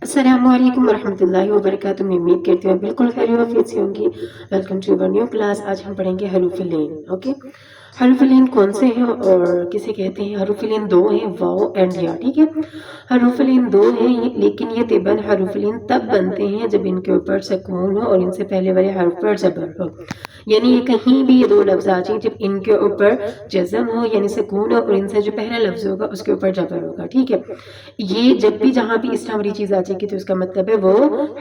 السلام علیکم ورحمۃ اللہ وبرکاتہ۔ میں امید کرتی ہوں بالکل خیر و عافیت سے ہوں گی۔ Welcome to your new class. آج ہم پڑھیں گے حروف لین۔ اوکے، حروف لین کون سے ہیں اور کسے کہتے ہیں؟ حروف لین دو ہیں، واو اینڈ یا۔ ٹھیک ہے، حروف لین دو ہیں لیکن یہ طبعاً حروف لین تب بنتے ہیں جب ان کے اوپر سکون ہو اور ان سے پہلے والے حرف پر زبر ہو، یعنی یہ کہیں بھی یہ دو لفظ آ جائیں جب ان کے اوپر جزم ہو یعنی سکون ہو اور ان سے جو پہلا لفظ ہوگا اس کے اوپر جبر ہوگا۔ ٹھیک ہے، یہ جب بھی جہاں بھی اس طرح والی چیز آ جائے گی تو اس کا مطلب ہے وہ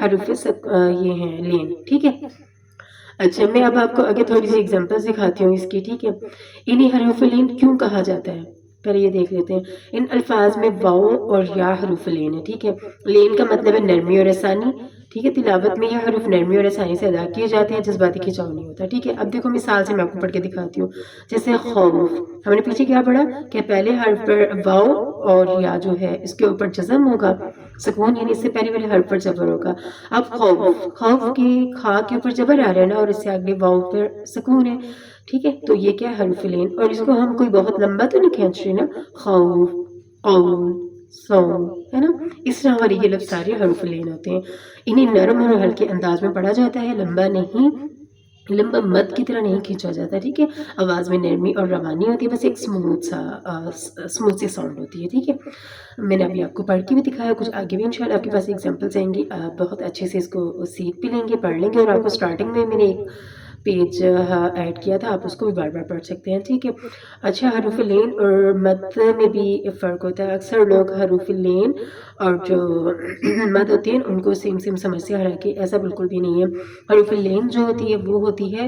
حروف یہ ہیں لین۔ ٹھیک ہے، اچھا میں اب آپ کو آگے تھوڑی سی ایگزامپل دکھاتی ہوں اس کی۔ ٹھیک ہے، انہیں حروف لین کیوں کہا جاتا ہے پہلے یہ دیکھ لیتے ہیں۔ ان الفاظ میں واو اور یا حروف لین ہے۔ ٹھیک ہے، لین کا مطلب ہے نرمی اور آسانی۔ ٹھیک ہے، تلاوت میں یہ حروف نرمی اور آسانی سے ادا کیے جاتے ہیں، جذباتی کھنچاؤ نہیں ہوتا۔ ٹھیک ہے، اب دیکھو مثال سے میں آپ کو پڑھ کے دکھاتی ہوں۔ جیسے خوف، ہم نے پیچھے کیا پڑھا کہ پہلے حرف پر واو اور یا جو ہے اس کے اوپر جزم ہوگا، سکون یعنی اس سے پہلے والے حرف پر جبر ہوگا۔ اب خوف، خوف کی خا کے اوپر جبر آ رہا ہے نا اور اس سے آگے واو پر سکون ہے۔ ٹھیک ہے، تو یہ کیا ہے؟ حرف لین، اور اس کو ہم کوئی بہت لمبا تو نہیں کھینچ رہے نا، خوف، قول، صوم، ہے نا، اس طرح والی یہ لفظ سارے حروف لین ہوتے ہیں۔ انہیں نرم اور ہلکے انداز میں پڑھا جاتا ہے، لمبا نہیں، لمبا مد کی طرح نہیں کھینچا جاتا۔ ٹھیک ہے، آواز میں نرمی اور روانی ہوتی ہے، بس ایک اسموتھ سی ساؤنڈ ہوتی ہے۔ ٹھیک ہے، میں نے ابھی آپ کو پڑھ کے بھی دکھایا، کچھ آگے بھی انشاءاللہ آپ کے پاس ایگزامپلس آئیں گی، آپ بہت اچھے سے اس کو سیکھ بھی لیں گے، پڑھ لیں گے، اور آپ کو اسٹارٹنگ میں میں نے ایک پیج ایڈ کیا تھا، آپ اس کو بھی بار بار پڑھ سکتے ہیں۔ ٹھیک ہے، اچھا حروف لین اور مد میں بھی فرق ہوتا ہے۔ اکثر لوگ حروف لین اور جو مد ہوتی ہیں ان کو سیم سمجھتے ہیں، حالانکہ ایسا بالکل بھی نہیں ہے۔ حروف لین جو ہوتی ہے وہ ہوتی ہے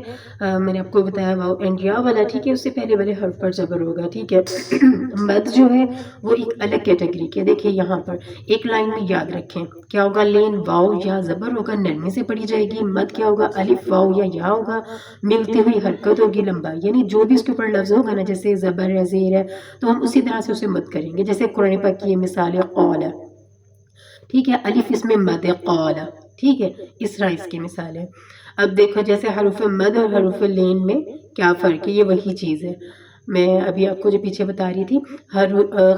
میں نے آپ کو بتایا واو اینڈ یا والا۔ ٹھیک ہے، اس سے پہلے والے حرف پر جبر ہوگا۔ ٹھیک ہے، مد جو ہے وہ ایک الگ کیٹیگری کی ہے۔ دیکھیے یہاں پر ایک لائن میں یاد رکھیں کیا ہوگا، لین واو یا زبر ہوگا، نرمی سے پڑھی جائے گی۔ مد کیا ہوگا، الف واو یا ہوگا، ملتی ہوئی حرکت ہوگی، لمبا، یعنی جو بھی اس کے اوپر لفظ ہوگا نا، جیسے زبر ہے، زیر ہے، تو ہم اسی طرح سے اسے مد کریں گے۔ جیسے قرآن پاک کی یہ مثال ہے قول، ٹھیک ہے، الف اس میں مد ہے قول، ٹھیک ہے، اس طرح اس کی مثال ہے۔ اب دیکھو جیسے حروف مد اور حروف لین میں کیا فرق ہے، یہ وہی چیز ہے میں ابھی آپ کو جو پیچھے بتا رہی تھی۔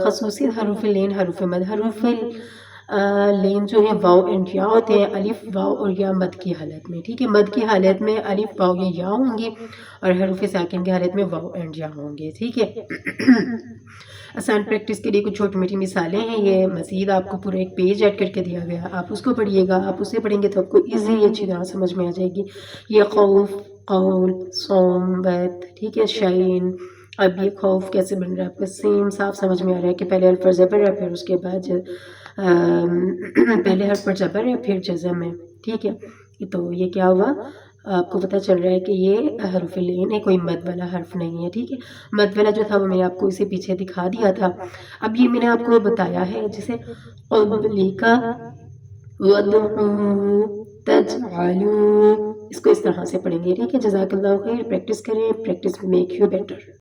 خصوصی حروف لین، حروف مد، حروف لین جو ہے واو اینڈ یا ہوتے ہیں، الف واو اور یا مد کی حالت میں۔ ٹھیک ہے، مد کی حالت میں الف واو یا ہوں گی اور حروف ساکن کی حالت میں واو اینڈ یا ہوں گے۔ ٹھیک ہے، آسان پریکٹس کے لیے کچھ چھوٹی موٹی مثالیں ہیں، یہ مزید آپ کو پورا ایک پیج ایڈ کر کے دیا گیا، آپ اس کو پڑھیے گا، آپ اسے پڑھیں گے تو آپ کو ایزی اچھی طرح سمجھ میں آ جائے گی۔ یہ خوف، قول، صوم، بیت، ٹھیک ہے، شعین۔ اب یہ خوف کیسے بن رہا ہے آپ کو سیم صاف سمجھ میں آ رہا ہے کہ پہلے حرف پر زبر ہے، پھر اس کے بعد پہلے حرف پر زبر ہے پھر جزم ہے۔ ٹھیک ہے، تو یہ کیا ہوا، آپ کو پتہ چل رہا ہے کہ یہ حرف لین ہے، کوئی مد والا حرف نہیں ہے۔ ٹھیک ہے، مد والا جو تھا وہ میں نے آپ کو اسے پیچھے دکھا دیا تھا۔ اب یہ میں نے آپ کو بتایا ہے جسے قبلک وادعوہ تجعلوا، اس کو اس طرح سے پڑھیں گے۔ ٹھیک ہے، جزاک اللہ خیر، پریکٹس کریں، پریکٹس میک یو بیٹر۔